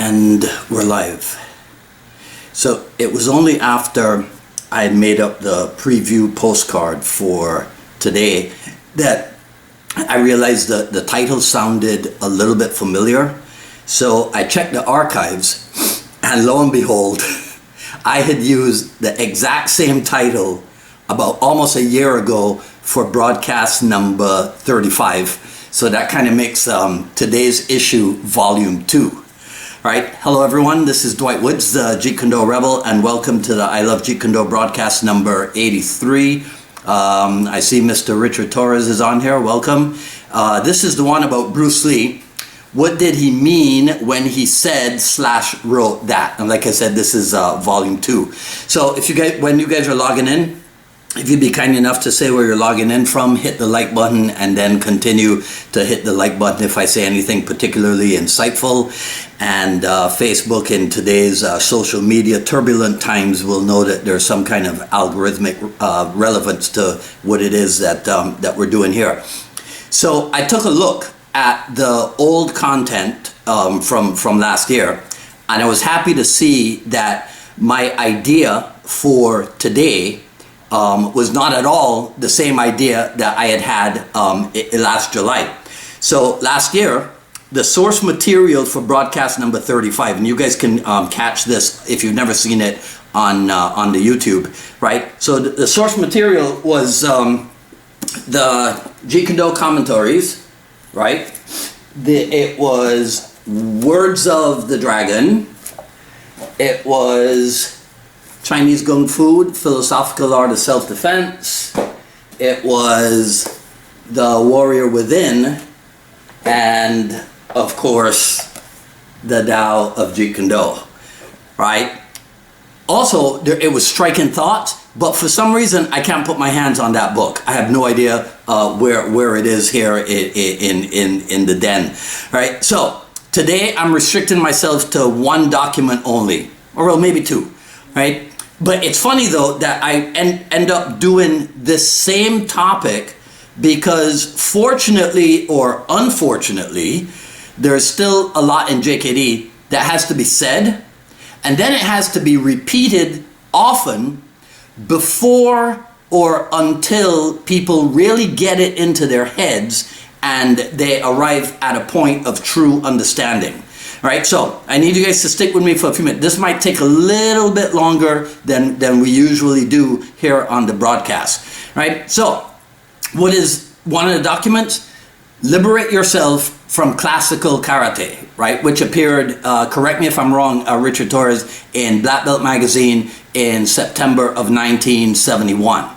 And we're live. So it was only after I had made up the preview postcard for today that I realized that the title sounded a little bit familiar. So I checked the archives, and lo and behold, I had used the exact same title about almost a year ago for broadcast number 35. So that kind of makes today's issue volume 2. Right. Hello everyone, this is Dwight Woods, the Jeet Kune Rebel, and welcome to the I Love Jeet Kune broadcast number 83. I see Mr. Richard Torres is on here, welcome. This is the one about Bruce Lee. What did he mean when he said / wrote that? And like I said, this is volume 2. So if you guys, when you guys are logging in, if you'd be kind enough to say where you're logging in from, hit the like button and then continue to hit the like button if I say anything particularly insightful. And Facebook in today's social media turbulent times will know that there's some kind of algorithmic relevance to what it is that we're doing here. So I took a look at the old content from last year, and I was happy to see that my idea for today was not at all the same idea that I had last July. So last year, the source material for broadcast number 35, and you guys can catch this if you've never seen it on the YouTube, right? So the source material was the Jeet Kune commentaries, right? It was Words of the Dragon. It was Chinese Kung Fu, Philosophical Art of Self-Defense. It was The Warrior Within, and of course, the Tao of Jeet Kune, right? Also, it was Striking Thoughts, but for some reason, I can't put my hands on that book. I have no idea where it is here in the den, right? So today, I'm restricting myself to one document only, or well, maybe two, right? But it's funny though that I end up doing this same topic because fortunately or unfortunately, there's still a lot in JKD that has to be said, and then it has to be repeated often before or until people really get it into their heads and they arrive at a point of true understanding. Right, so I need you guys to stick with me for a few minutes. This might take a little bit longer than we usually do here on the broadcast. Right, so what is one of the documents? Liberate Yourself from Classical Karate, right, which appeared, correct me if I'm wrong, Richard Torres, in Black Belt magazine in September of 1971.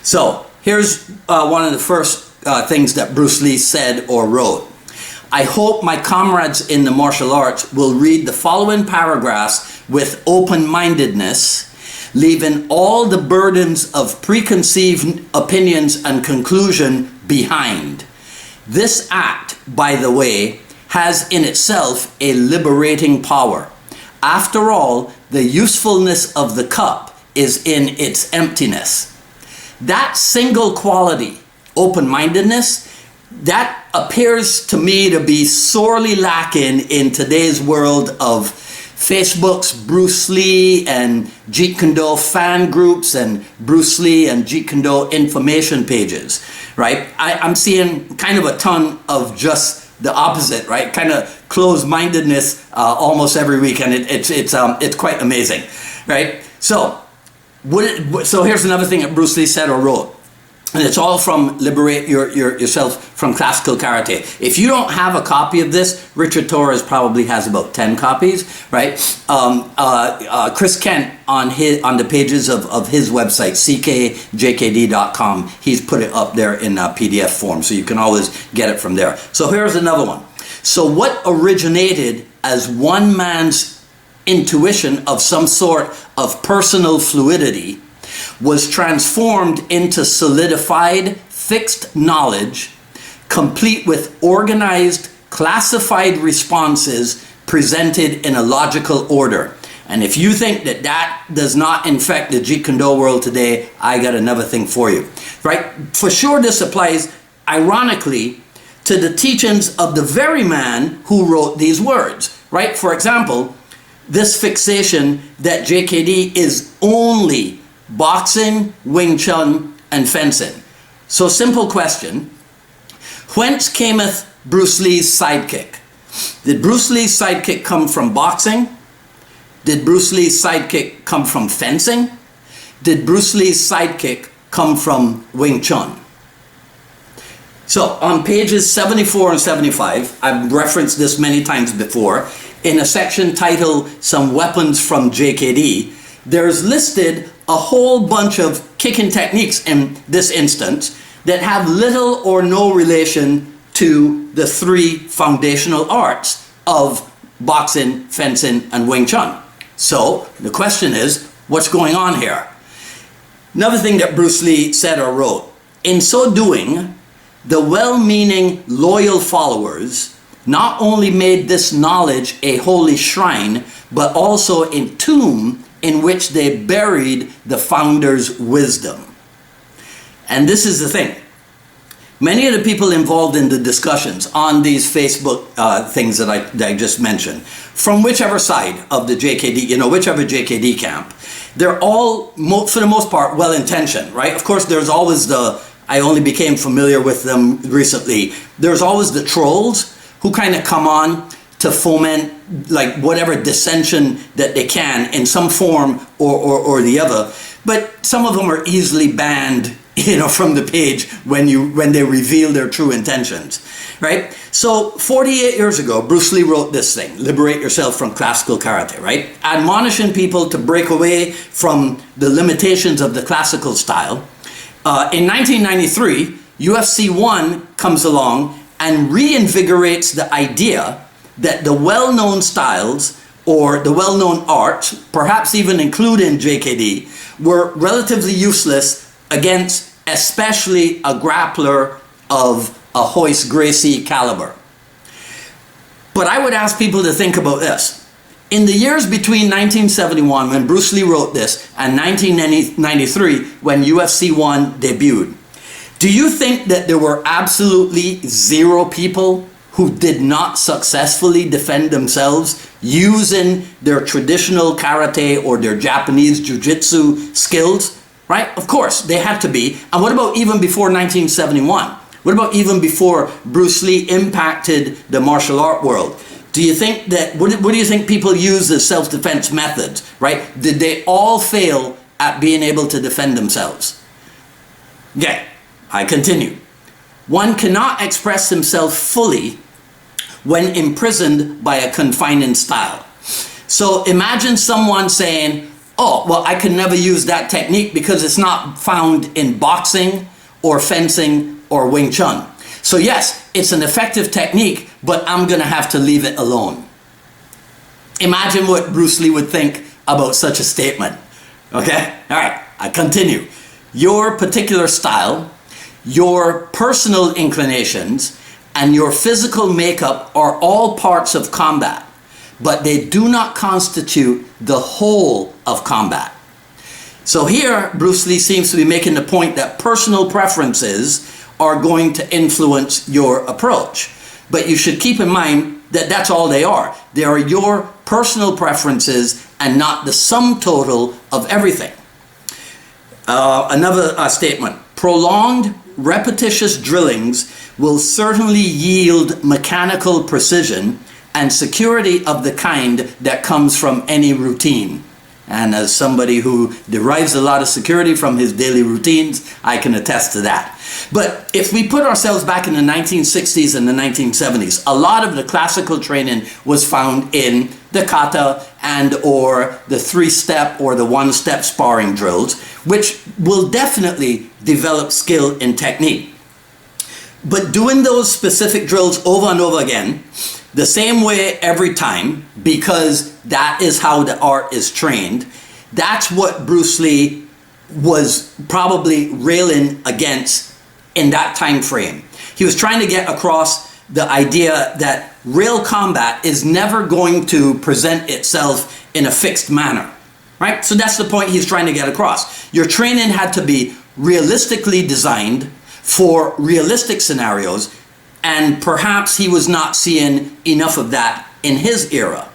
So here's one of the first things that Bruce Lee said or wrote. I hope my comrades in the martial arts will read the following paragraphs with open-mindedness, leaving all the burdens of preconceived opinions and conclusion behind. This act, by the way, has in itself a liberating power. After all, the usefulness of the cup is in its emptiness. That single quality, open-mindedness, that appears to me to be sorely lacking in today's world of Facebook's Bruce Lee and Jeet Kune fan groups and Bruce Lee and Jeet Kune information pages, right? I'm seeing kind of a ton of just the opposite, right? Kind of closed-mindedness almost every week, and it's quite amazing, right? So here's another thing that Bruce Lee said or wrote. And it's all from Liberate Yourself from Classical Karate. If you don't have a copy of this, Richard Torres probably has about 10 copies, right? Chris Kent on the pages of his website, ckjkd.com, he's put it up there in PDF form, so you can always get it from there. So here's another one. So what originated as one man's intuition of some sort of personal fluidity was transformed into solidified, fixed knowledge, complete with organized, classified responses presented in a logical order. And if you think that does not infect the Jeet Kune world today, I got another thing for you, right? For sure this applies, ironically, to the teachings of the very man who wrote these words, right? For example, this fixation that JKD is only boxing, Wing Chun, and fencing. So simple question, whence cameth Bruce Lee's sidekick? Did Bruce Lee's sidekick come from boxing? Did Bruce Lee's sidekick come from fencing? Did Bruce Lee's sidekick come from Wing Chun? So on pages 74 and 75, I've referenced this many times before, in a section titled Some Weapons from JKD, there's listed a whole bunch of kicking techniques in this instance that have little or no relation to the three foundational arts of boxing, fencing, and Wing Chun. So the question is, what's going on here? Another thing that Bruce Lee said or wrote, in so doing, the well-meaning, loyal followers not only made this knowledge a holy shrine, but also a tomb in which they buried the founder's wisdom. And this is the thing. Many of the people involved in the discussions on these Facebook things that I just mentioned, from whichever side of the JKD, whichever JKD camp, they're all, for the most part, well-intentioned, right? Of course, there's always I only became familiar with them recently, there's always the trolls who kind of come on to foment like whatever dissension that they can in some form or the other. But some of them are easily banned, from the page when they reveal their true intentions, right? So 48 years ago, Bruce Lee wrote this thing, Liberate Yourself from Classical Karate, right? Admonishing people to break away from the limitations of the classical style. In 1993, UFC 1 comes along and reinvigorates the idea that the well-known styles or the well-known arts, perhaps even including JKD, were relatively useless against especially a grappler of a Hoist Gracie caliber. But I would ask people to think about this. In the years between 1971, when Bruce Lee wrote this, and 1993, when UFC 1 debuted, do you think that there were absolutely zero people who did not successfully defend themselves using their traditional karate or their Japanese jiu-jitsu skills? Right? Of course, they had to be. And what about even before 1971? What about even before Bruce Lee impacted the martial art world? Do you think that, what do you think people use as self-defense methods, right? Did they all fail at being able to defend themselves? Okay, I continue. One cannot express himself fully when imprisoned by a confining style. So imagine someone saying, oh, well, I can never use that technique because it's not found in boxing or fencing or Wing Chun. So yes, it's an effective technique, but I'm going to have to leave it alone. Imagine what Bruce Lee would think about such a statement. Okay? All right, I continue. Your particular style, your personal inclinations, and your physical makeup are all parts of combat, but they do not constitute the whole of combat. So here, Bruce Lee seems to be making the point that personal preferences are going to influence your approach. But you should keep in mind that that's all they are. They are your personal preferences and not the sum total of everything. Another statement. Prolonged, repetitious drillings will certainly yield mechanical precision and security of the kind that comes from any routine. And as somebody who derives a lot of security from his daily routines, I can attest to that. But if we put ourselves back in the 1960s and the 1970s, a lot of the classical training was found in the kata and or the three-step or the one-step sparring drills, which will definitely develop skill in technique. But doing those specific drills over and over again, the same way every time, because that is how the art is trained, that's what Bruce Lee was probably railing against in that time frame. He was trying to get across the idea that real combat is never going to present itself in a fixed manner, right? So that's the point he's trying to get across. Your training had to be realistically designed for realistic scenarios, and perhaps he was not seeing enough of that in his era.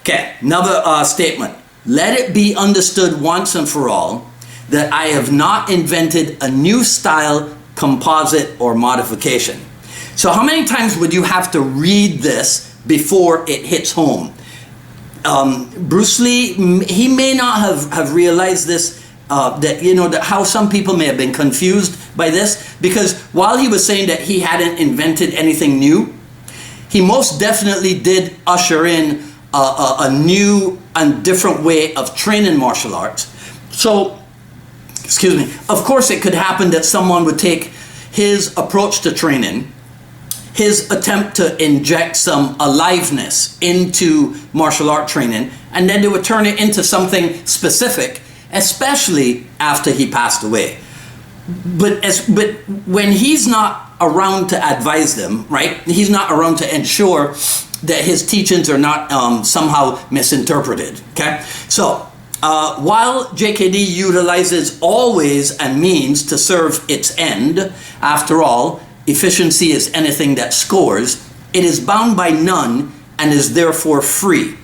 Okay, another statement. Let it be understood once and for all that I have not invented a new style, composite, or modification. So how many times would you have to read this before it hits home? Bruce Lee, he may not have realized this, that how some people may have been confused by this, because while he was saying that he hadn't invented anything new, he most definitely did usher in a new and different way of training martial arts. So, excuse me, of course it could happen that someone would take his approach to training, his attempt to inject some aliveness into martial art training, and then they would turn it into something specific, especially after he passed away. But when he's not around to advise them, right? He's not around to ensure that his teachings are not somehow misinterpreted, okay? So, while JKD utilizes always and means to serve its end, after all, efficiency is anything that scores, it is bound by none and is therefore free.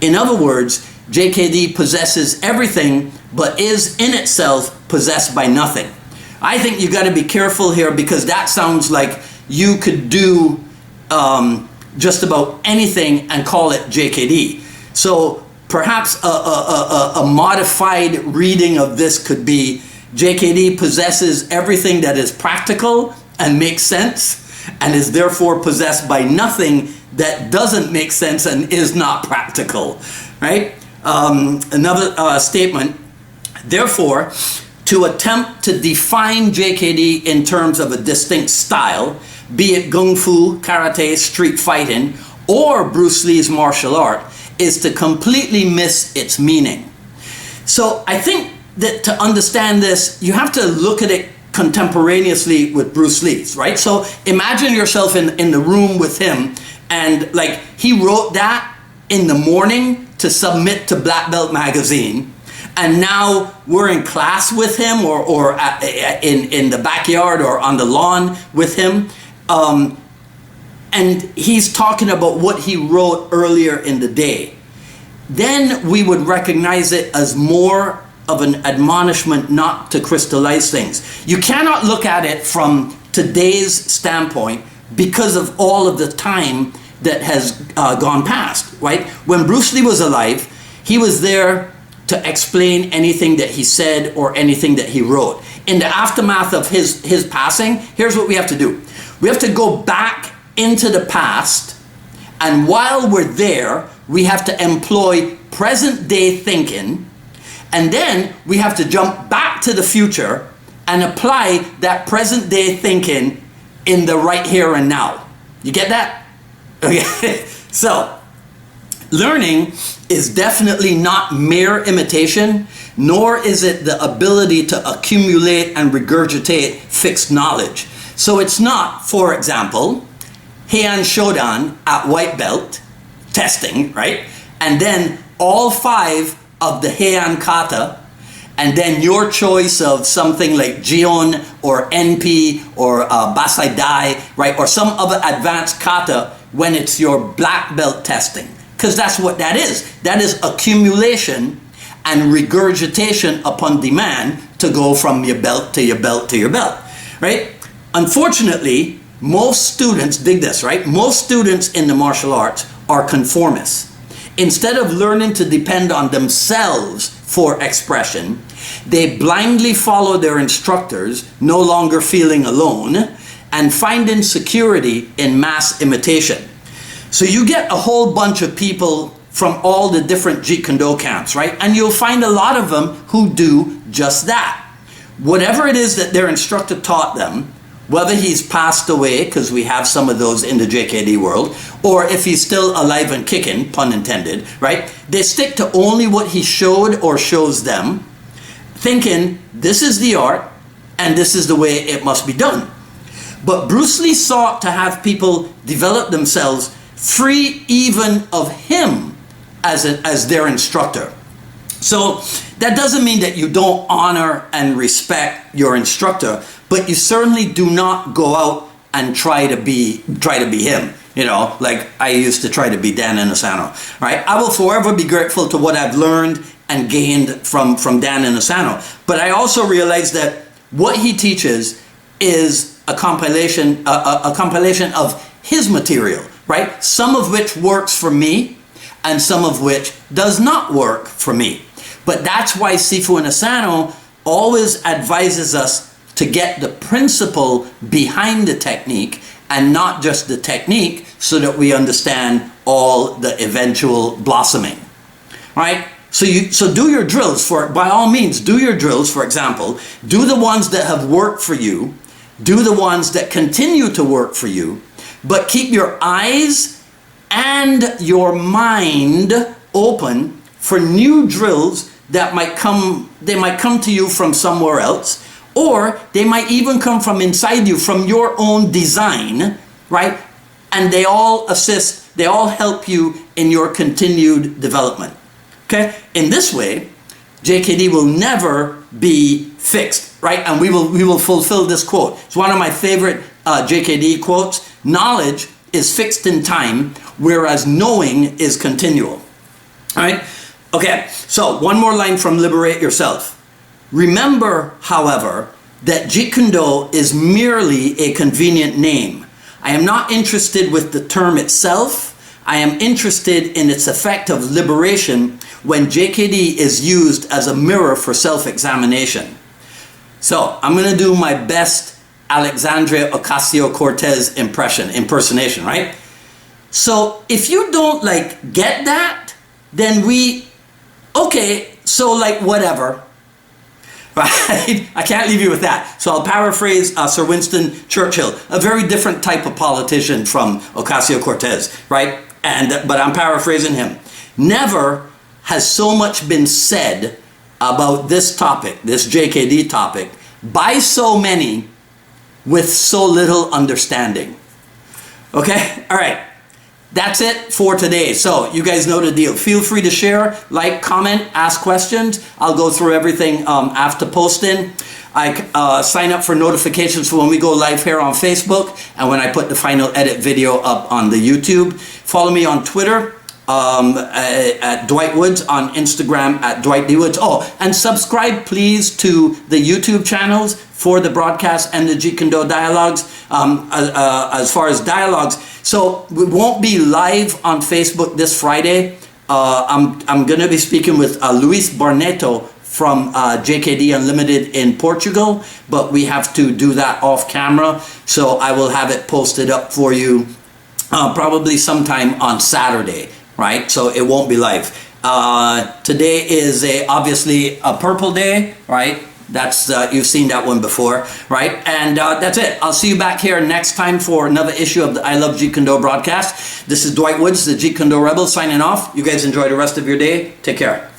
In other words, JKD possesses everything but is in itself possessed by nothing. I think you got to be careful here, because that sounds like you could do just about anything and call it JKD. So perhaps a modified reading of this could be JKD possesses everything that is practical and makes sense, and is therefore possessed by nothing that doesn't make sense and is not practical, right? Another statement, therefore, to attempt to define JKD in terms of a distinct style, be it Kung Fu, Karate, street fighting, or Bruce Lee's martial art, is to completely miss its meaning. So I think that to understand this, you have to look at it contemporaneously with Bruce Lee's, right? So imagine yourself in the room with him, and like he wrote that in the morning to submit to Black Belt magazine, and now we're in class with him, or in the backyard or on the lawn with him, and he's talking about what he wrote earlier in the day. Then we would recognize it as more of an admonishment not to crystallize things. You cannot look at it from today's standpoint because of all of the time that has gone past, right? When Bruce Lee was alive, he was there to explain anything that he said or anything that he wrote. In the aftermath of his passing, here's what we have to do. We have to go back into the past, and while we're there, we have to employ present day thinking, and then we have to jump back to the future and apply that present day thinking in the right here and now. You get that? Okay. So, learning is definitely not mere imitation, nor is it the ability to accumulate and regurgitate fixed knowledge. So it's not, for example, Heian Shodan at white belt, testing, right? And then all 5 of the Heian kata, and then your choice of something like Jion or NP or Basai Dai, right? Or some other advanced kata when it's your black belt testing. Because that's what that is. That is accumulation and regurgitation upon demand to go from your belt to your belt to your belt, right? Unfortunately, most students, dig this, right? Most students in the martial arts are conformists. Instead of learning to depend on themselves for expression, they blindly follow their instructors, no longer feeling alone, and finding security in mass imitation. So you get a whole bunch of people from all the different Jeet Kune camps, right? And you'll find a lot of them who do just that. Whatever it is that their instructor taught them, whether he's passed away, because we have some of those in the JKD world, or if he's still alive and kicking, pun intended, right? They stick to only what he showed or shows them, thinking this is the art and this is the way it must be done. But Bruce Lee sought to have people develop themselves free even of him as their instructor. So that doesn't mean that you don't honor and respect your instructor, but you certainly do not go out and try to be him. You know, like I used to try to be Dan Inosanto, right? I will forever be grateful to what I've learned and gained from Dan Inosanto. But I also realize that what he teaches is a compilation of his material, right? Some of which works for me and some of which does not work for me. But that's why Sifu Inosanto always advises us to get the principle behind the technique and not just the technique, so that we understand all the eventual blossoming, right? So do your drills, by all means, do your drills, for example. Do the ones that have worked for you. Do the ones that continue to work for you. But keep your eyes and your mind open for new drills that might come to you from somewhere else, or they might even come from inside you, from your own design, right? And they all assist, they all help you in your continued development. Okay? In this way, JKD will never be fixed, right? And we will fulfill this quote. It's one of my favorite JKD quotes. Knowledge is fixed in time, whereas knowing is continual. All right? Okay, so one more line from Liberate Yourself. Remember, however, that Jeet Kune is merely a convenient name. I am not interested with the term itself. I am interested in its effect of liberation when JKD is used as a mirror for self-examination. So I'm going to do my best Alexandria Ocasio-Cortez impersonation, right? So if you don't get that, then okay, so whatever. Right? I can't leave you with that. So I'll paraphrase Sir Winston Churchill, a very different type of politician from Ocasio-Cortez, right? But I'm paraphrasing him. Never has so much been said about this topic, this JKD topic, by so many with so little understanding. Okay? All right. That's it for today. So you guys know the deal. Feel free to share, like, comment, ask questions. I'll go through everything after posting. I sign up for notifications for when we go live here on Facebook and when I put the final edit video up on the YouTube. Follow me on Twitter at Dwight Woods, on Instagram at Dwight D. Woods. Oh, and subscribe please to the YouTube channels for the broadcast and the Jeet Kune dialogues. As far as dialogues, so we won't be live on Facebook this Friday. I'm going to be speaking with Luis Barneto from JKD Unlimited in Portugal, but we have to do that off camera. So I will have it posted up for you probably sometime on Saturday, right? So it won't be live. Today is obviously a purple day, right? That's you've seen that one before, right? And that's it. I'll see you back here next time for another issue of the I Love Jeet Kune broadcast. This is Dwight Woods, the Jeet Kune Rebel, signing off. You guys enjoy the rest of your day. Take care.